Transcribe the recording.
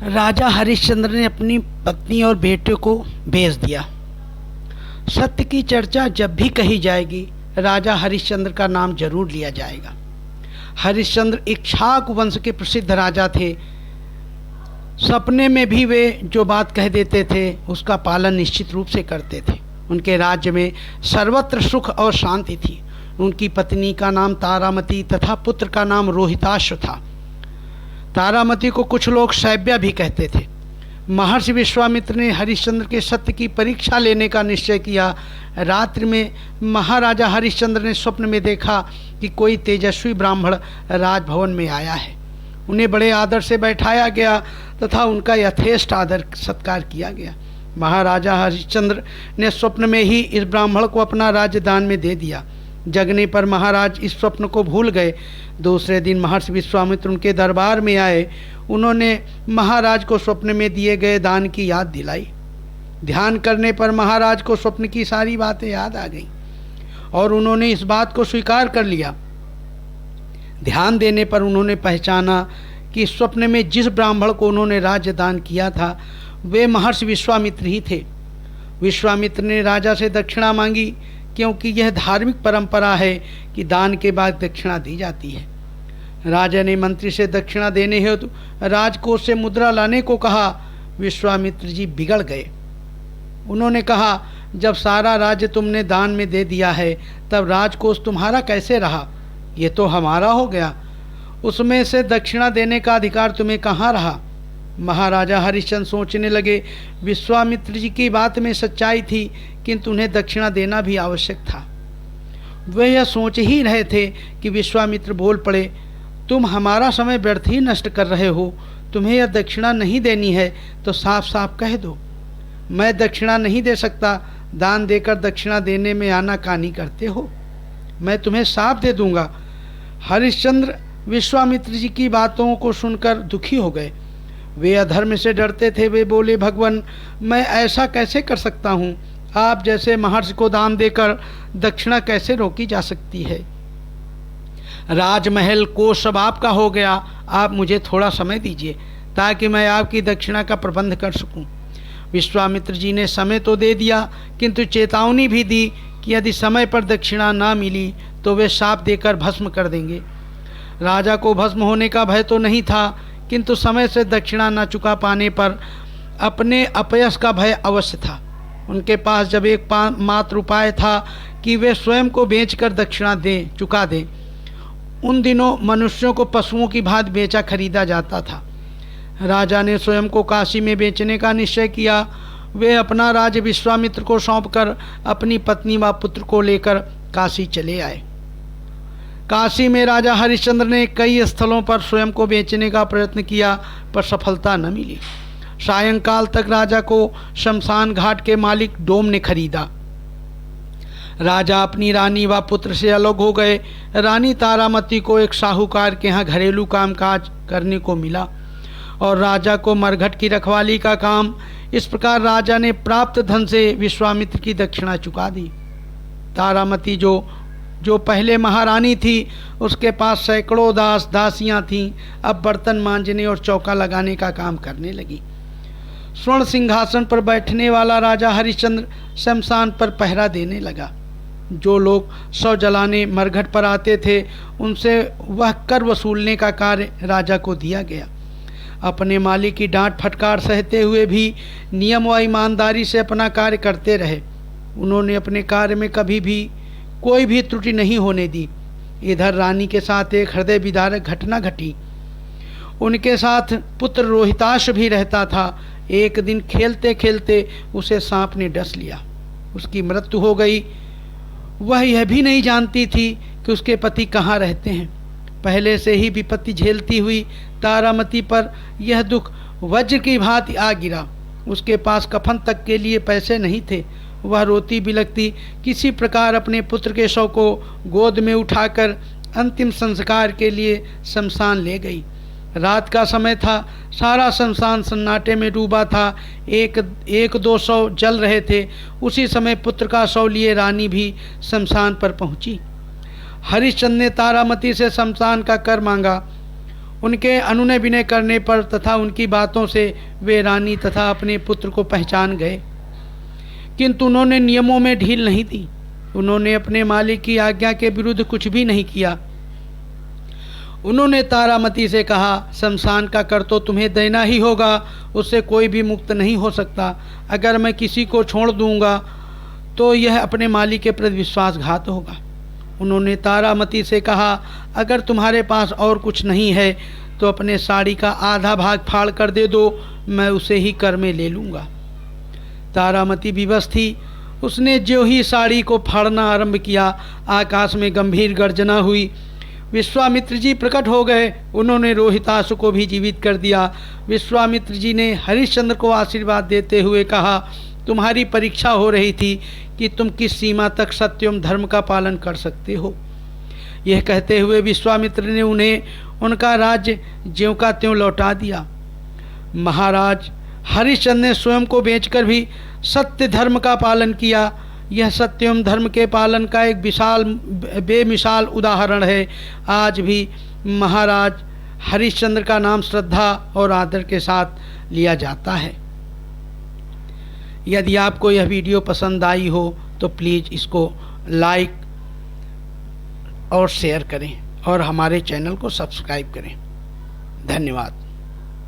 राजा हरिश्चंद्र ने अपनी पत्नी और बेटे को भेज दिया। सत्य की चर्चा जब भी कही जाएगी राजा हरिश्चंद्र का नाम जरूर लिया जाएगा। हरिश्चंद्र इक्ष्वाकु वंश के प्रसिद्ध राजा थे। सपने में भी वे जो बात कह देते थे उसका पालन निश्चित रूप से करते थे। उनके राज्य में सर्वत्र सुख और शांति थी। उनकी पत्नी का नाम तारामती तथा पुत्र का नाम रोहिताश्व था। तारामती को कुछ लोग शैव्या भी कहते थे। महर्षि विश्वामित्र ने हरिश्चंद्र के सत्य की परीक्षा लेने का निश्चय किया। रात्रि में महाराजा हरिश्चंद्र ने स्वप्न में देखा कि कोई तेजस्वी ब्राह्मण राजभवन में आया है। उन्हें बड़े आदर से बैठाया गया तथा उनका यथेष्ट आदर सत्कार किया गया। महाराजा हरिश्चंद्र ने स्वप्न में ही इस ब्राह्मण को अपना राज्य दान में दे दिया। जगने पर महाराज इस स्वप्न को भूल गए। दूसरे दिन महर्षि विश्वामित्र उनके दरबार में आए। उन्होंने महाराज को स्वप्न में दिए गए दान की याद दिलाई। ध्यान करने पर महाराज को स्वप्न की सारी बातें याद आ गईं और उन्होंने इस बात को स्वीकार कर लिया। ध्यान देने पर उन्होंने पहचाना कि स्वप्न में जिस ब्राह्मण को उन्होंने राज्य दान किया था वे महर्षि विश्वामित्र ही थे। विश्वामित्र ने राजा से दक्षिणा मांगी, क्योंकि यह धार्मिक परंपरा है कि दान के बाद दक्षिणा दी जाती है। राजा ने मंत्री से दक्षिणा देने हेतु राजकोष से मुद्रा लाने को कहा। विश्वामित्र जी बिगड़ गए। उन्होंने कहा, जब सारा राज्य तुमने दान में दे दिया है तब राजकोष तुम्हारा कैसे रहा? ये तो हमारा हो गया। उसमें से दक्षिणा देने का अधिकार तुम्हें कहाँ रहा? महाराजा हरिश्चंद्र सोचने लगे, विश्वामित्र जी की बात में सच्चाई थी, किंतु उन्हें दक्षिणा देना भी आवश्यक था। वे यह सोच ही रहे थे कि विश्वामित्र बोल पड़े, तुम हमारा समय व्यर्थ ही नष्ट कर रहे हो। तुम्हें यह दक्षिणा नहीं देनी है तो साफ साफ कह दो। मैं दक्षिणा नहीं दे सकता। दान देकर दक्षिणा देने में आनाकानी करते हो। मैं तुम्हें साफ दे दूंगा। हरिश्चंद्र विश्वामित्र जी की बातों को सुनकर दुखी हो गए। वे अधर्म से डरते थे। वे बोले, भगवान, मैं ऐसा कैसे कर सकता हूँ? आप जैसे महर्षि को दान देकर दक्षिणा कैसे रोकी जा सकती है? राजमहल कोष सब आपका हो गया। आप मुझे थोड़ा समय दीजिए ताकि मैं आपकी दक्षिणा का प्रबंध कर सकूं। विश्वामित्र जी ने समय तो दे दिया, किंतु चेतावनी भी दी कि यदि समय पर दक्षिणा ना मिली तो वे शाप देकर भस्म कर देंगे। राजा को भस्म होने का भय तो नहीं था, किंतु समय से दक्षिणा न चुका पाने पर अपने अपयश का भय अवश्य था। उनके पास जब एक मात्र उपाय था कि वे स्वयं को बेचकर दक्षिणा चुका दें। उन दिनों मनुष्यों को पशुओं की भांति बेचा खरीदा जाता था। राजा ने स्वयं को काशी में बेचने का निश्चय किया। वे अपना राज्य विश्वामित्र को सौंपकर अपनी पत्नी व पुत्र को लेकर काशी चले आए। काशी में राजा हरिश्चंद्र ने कई स्थलों पर स्वयं को बेचने का प्रयत्न किया, पर सफलता न मिली। सायंकाल तक राजा को शमशान घाट के मालिक डोम ने खरीदा। राजा अपनी रानी व पुत्र से अलग हो गए। रानी तारामती को एक साहूकार के यहाँ घरेलू कामकाज करने को मिला और राजा को मरघट की रखवाली का काम। इस प्रकार राजा ने प्राप्त धन से विश्वामित्र की दक्षिणा चुका दी। तारामती जो पहले महारानी थी, उसके पास सैकड़ों दासियां थीं। अब बर्तन मांजने और चौका लगाने का काम करने लगी। स्वर्ण सिंहासन पर बैठने वाला राजा हरिश्चंद्र शमशान पर पहरा देने लगा। जो लोग शव जलाने मरघट पर आते थे उनसे वह कर वसूलने का कार्य राजा को दिया गया। अपने मालिक की डांट फटकार सहते हुए भी नियम व ईमानदारी से अपना कार्य करते रहे। उन्होंने अपने कार्य में कभी भी कोई भी त्रुटि नहीं होने दी। इधर रानी के साथ एक हृदय विदारक घटना घटी। उनके साथ पुत्र रोहिताश्व भी रहता था। एक दिन खेलते खेलते उसे सांप ने डस लिया। उसकी मृत्यु हो गई। वह यह भी नहीं जानती थी कि उसके पति कहाँ रहते हैं। पहले से ही विपत्ति झेलती हुई तारामती पर यह दुख वज्र की भांति आ गिरा। उसके पास कफन तक के लिए पैसे नहीं थे। वह रोती बिलखती किसी प्रकार अपने पुत्र के शव को गोद में उठाकर अंतिम संस्कार के लिए शमशान ले गई। रात का समय था। सारा शमशान सन्नाटे में डूबा था। एक दो शव जल रहे थे। उसी समय पुत्र का शव लिए रानी भी शमशान पर पहुंची। हरिश्चंद्र ने तारामती से शमशान का कर मांगा। उनके अनुनय विनय करने पर तथा उनकी बातों से वे रानी तथा अपने पुत्र को पहचान गए, किंतु उन्होंने नियमों में ढील नहीं दी। उन्होंने अपने मालिक की आज्ञा के विरुद्ध कुछ भी नहीं किया। उन्होंने तारामती से कहा, शमशान का कर तो तुम्हें देना ही होगा, उससे कोई भी मुक्त नहीं हो सकता। अगर मैं किसी को छोड़ दूंगा तो यह अपने मालिक के प्रति विश्वासघात होगा। उन्होंने तारामती से कहा, अगर तुम्हारे पास और कुछ नहीं है तो अपने साड़ी का आधा भाग फाड़ कर दे दो, मैं उसे ही कर में ले लूँगा। तारामती विवश थी। उसने जो ही साड़ी को फाड़ना आरंभ किया, आकाश में गंभीर गर्जना हुई। विश्वामित्र जी प्रकट हो गए। उन्होंने रोहितासु को भी जीवित कर दिया। विश्वामित्र जी ने हरिश्चंद्र को आशीर्वाद देते हुए कहा, तुम्हारी परीक्षा हो रही थी कि तुम किस सीमा तक सत्य एवं धर्म का पालन कर सकते हो। यह कहते हुए विश्वामित्र ने उन्हें उनका राज्य ज्यों का त्यों लौटा दिया। महाराज हरिश्चंद्र ने स्वयं को बेचकर भी सत्य धर्म का पालन किया। यह सत्य एवं धर्म के पालन का एक बेमिसाल उदाहरण है। आज भी महाराज हरिश्चंद्र का नाम श्रद्धा और आदर के साथ लिया जाता है। यदि आपको यह वीडियो पसंद आई हो तो प्लीज़ इसको लाइक और शेयर करें और हमारे चैनल को सब्सक्राइब करें। धन्यवाद।